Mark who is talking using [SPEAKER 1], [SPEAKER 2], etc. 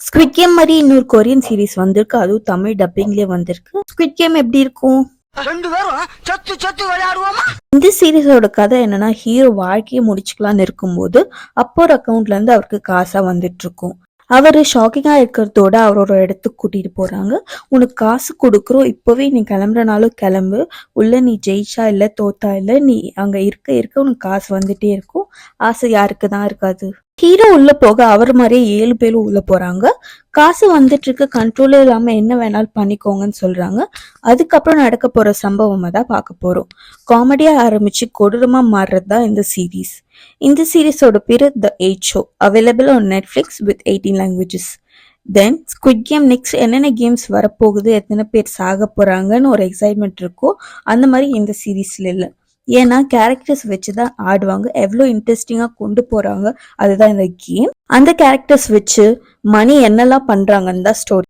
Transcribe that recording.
[SPEAKER 1] Squid game மாதிரி இன்னொரு Korean series வந்திருக்கு, அதுவும் தமிழ் டப்பிங்லயே வந்திருக்கு. ஸ்குவிட் கேம் எப்படி இருக்கும்? இந்த சீரிஸோட கதை என்னன்னா, ஹீரோ வாழ்க்கையை முடிச்சுக்கலான்னு இருக்கும்போது அப்போ ஒரு அக்கௌண்ட்ல இருந்து அவருக்கு காசா வந்துட்டு இருக்கும். அவரு ஷாக்கிங்கா இருக்கிறதோட அவரோட இடத்துக்கு கூட்டிட்டு போறாங்க. உனக்கு காசு கொடுக்குறோம், இப்பவே நீ கிளம்புறனாலும் கிளம்பு, உள்ள நீ ஜெயிச்சா இல்ல தோத்தா இல்ல, நீ அங்க இருக்க இருக்க உனக்கு காசு வந்துட்டே இருக்கும். ஆசை யாருக்கு தான் இருக்காது. ஹீரோ உள்ள போக அவர் மாதிரியே 7 பேரும் உள்ள போறாங்க. காசு வந்துட்டு இருக்க, கண்ட்ரோலே இல்லாம என்ன வேணாலும் பண்ணிக்கோங்கன்னு சொல்றாங்க. அதுக்கப்புறம் நடக்க போற சம்பவம் தான் பார்க்க போறோம். காமெடியா ஆரம்பிச்சு கொடூரமா மாறுறது தான் இந்த சீரீஸ். இந்த சீரீஸோட பேரு த 8 show, available on Netflix with 18 languages. Then squid game next என்னென்ன கேம்ஸ் வரப்போகுது, எத்தனை பேர் சாக போறாங்கன்னு ஒரு எக்ஸைட்மெண்ட் இருக்கோ, அந்த மாதிரி இந்த சீரீஸ்ல இல்லை. ஏன்னா கேரக்டர்ஸ் வச்சுதான் ஆடுவாங்க, எவ்வளவு இன்ட்ரெஸ்டிங்கா கொண்டு போறாங்க அதுதான் இந்த கேம். அந்த கேரக்டர்ஸ் வச்சு மணி என்னெல்லாம் பண்றாங்கன்னு தான் ஸ்டோரி.